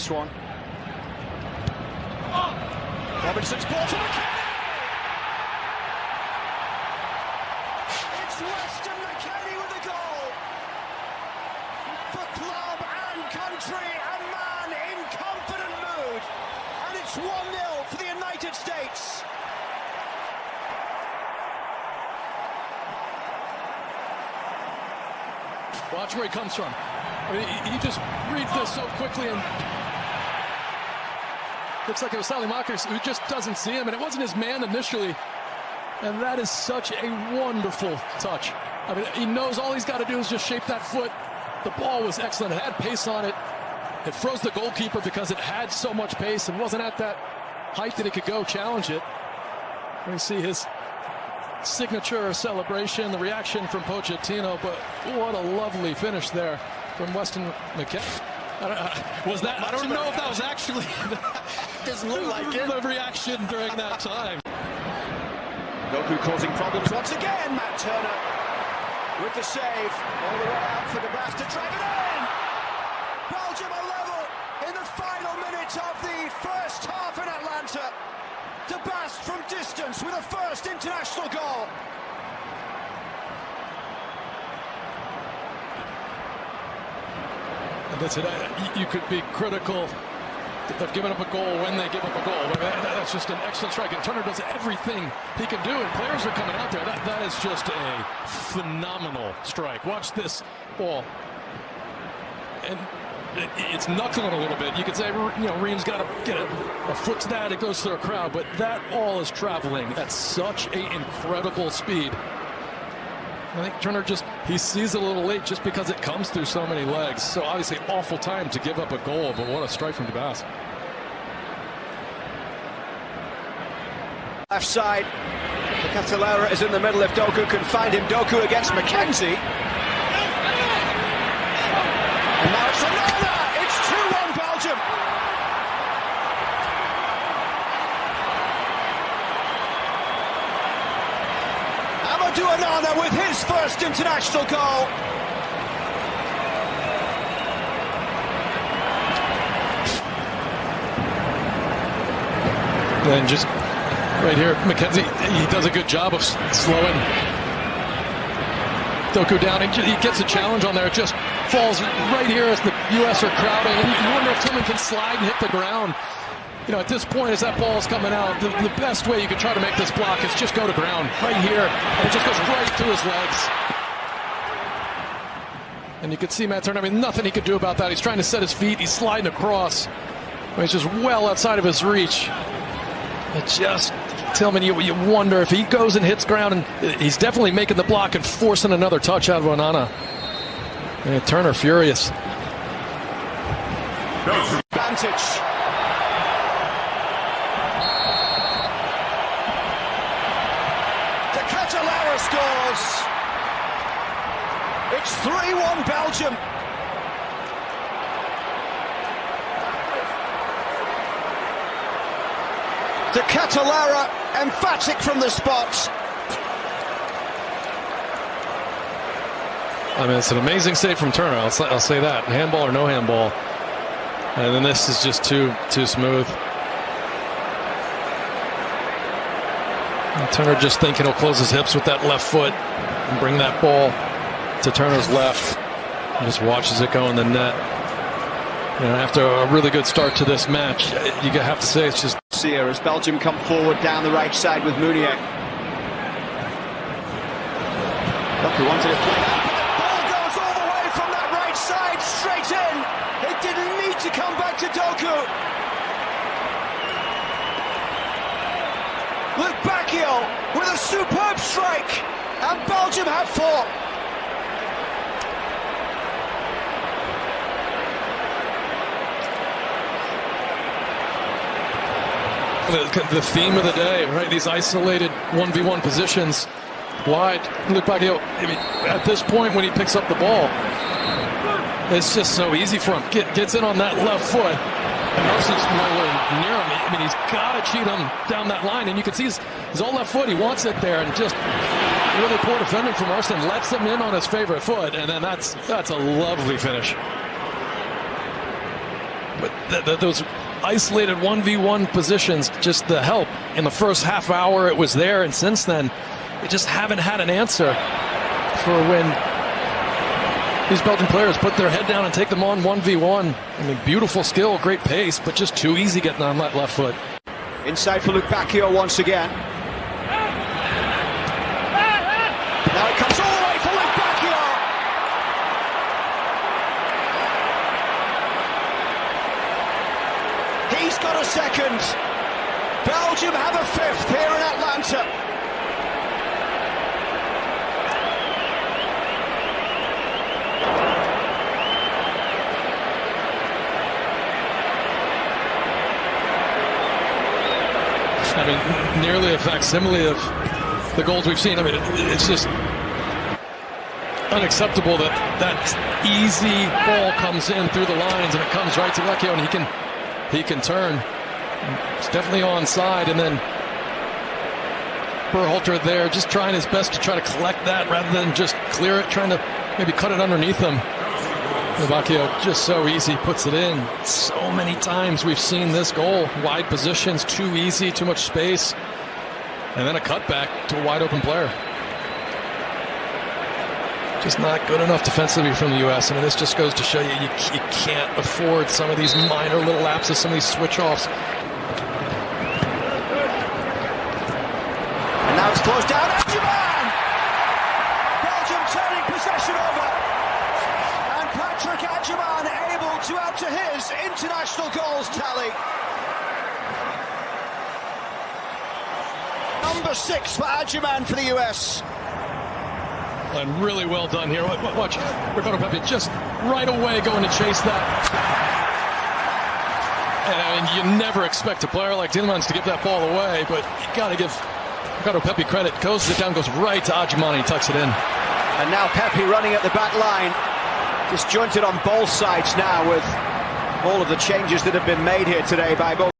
this one. Robinson's ball for McKennie! It's Weston McKennie with a goal! For club and country and man in confident mood. And it's 1-0 for the United States. Watch where he comes from. I mean, he just reads this so quickly, and looks like it was Salimakers who just doesn't see him, and it wasn't his man initially. And that is such a wonderful touch. I mean, he knows all he's got to do is just shape that foot. The ball was excellent. It had pace on it. It froze the goalkeeper because it had so much pace and wasn't at that height that it could go challenge it. We see his signature celebration, the reaction from Pochettino, but what a lovely finish there from Weston McKennie. Was that? I don't know if that was actually Doesn't look like it. The reaction during that time. Doku causing problems once again. Matt Turner with the save, all the way out for the Bast to drive it in. Belgium are level in the final minutes of the first half in Atlanta. De Bast from distance with a first international goal. And that's it. You could be critical of giving up a goal when they give up a goal. That's just an excellent strike. And Turner does everything he can do, and players are coming out there. That is just a phenomenal strike. Watch this ball. And it's knuckling a little bit. You could say, you know, Ream's got to get a foot to that. It goes through a crowd, but that ball is traveling at such an incredible speed. I think Turner he sees it a little late just because it comes through so many legs. So obviously awful time to give up a goal, but what a strike from De Bast. Left side, Catalera is in the middle if Doku can find him. Doku against McKenzie. And now it's Onana! It's 2-1 Belgium! Amadou Onana with his first international goal. And just right here, McKenzie, he does a good job of slowing Doku down. He gets a challenge on there. It just falls right here as the U.S. are crowding. And you wonder if someone can slide and hit the ground. You know, at this point, as that ball's coming out, the best way you can try to make this block is just go to ground right here. And it just goes right through his legs. And you can see Matt Turner, I mean, nothing he could do about that. He's trying to set his feet. He's sliding across. I mean, it's just well outside of his reach. It just, tell me, you wonder if he goes and hits ground, and he's definitely making the block and forcing another touch out of Onana. And Turner furious. Advantage. The Catalera scores. It's 3-1 Belgium. De Catalera emphatic from the spot. I mean, it's an amazing save from Turner. I'll say that. Handball or no handball. And then this is just too smooth. And Turner just thinking he'll close his hips with that left foot and bring that ball to Turner's left. And just watches it go in the net. You know, after a really good start to this match, you have to say it's just Here as Belgium come forward down the right side with Mounier. Doku wanted to play that, but the ball goes all the way from that right side straight in. It didn't need to come back to Doku. Luke Bacchio with a superb strike, and Belgium have 4. The theme of the day, right? These isolated 1v1 positions wide. Luke Bacchio, I mean, at this point when he picks up the ball, it's just so easy for him. Gets in on that left foot, and Marston's nowhere near him. I mean, he's got to cheat him down that line, and you can see his all left foot. He wants it there, and just really poor defending from Marston lets him in on his favorite foot, and then that's a lovely finish. But those isolated 1v1 positions, just the help. In the first half hour it was there, and since then, they just haven't had an answer for when these Belgian players put their head down and take them on 1v1. I mean, beautiful skill, great pace, but just too easy getting on that left foot. Inside for Luke once again. Now it comes all the way for Luke. He's got a second. Belgium have a fifth here in Atlanta. I mean, nearly a facsimile of the goals we've seen. I mean, it's just unacceptable that that easy ball comes in through the lines and it comes right to Vecchio, and he can turn. It's definitely onside, and then Berhalter there just trying his best to try to collect that rather than just clear it, trying to maybe cut it underneath him. Vecchio just so easy, puts it in. So many times we've seen this goal. Wide positions, too easy, too much space. And then a cutback to a wide open player. Just not good enough defensively from the U.S. I mean, this just goes to show you, you can't afford some of these minor little lapses, some of these switch-offs. And now it's closed down. Adjuman! Belgium turning possession over. And Patrick Adjuman able to add to his international goals tally. Number 6 for Adjuman for the U.S. And really well done here. Watch, Ricardo Pepi just right away going to chase that. And you never expect a player like Tielemans to give that ball away, but you got to give Ricardo Pepi credit. Goes it down, goes right to Adjuman, he tucks it in. And now Pepi running at the back line. Disjointed on both sides now with all of the changes that have been made here today by both.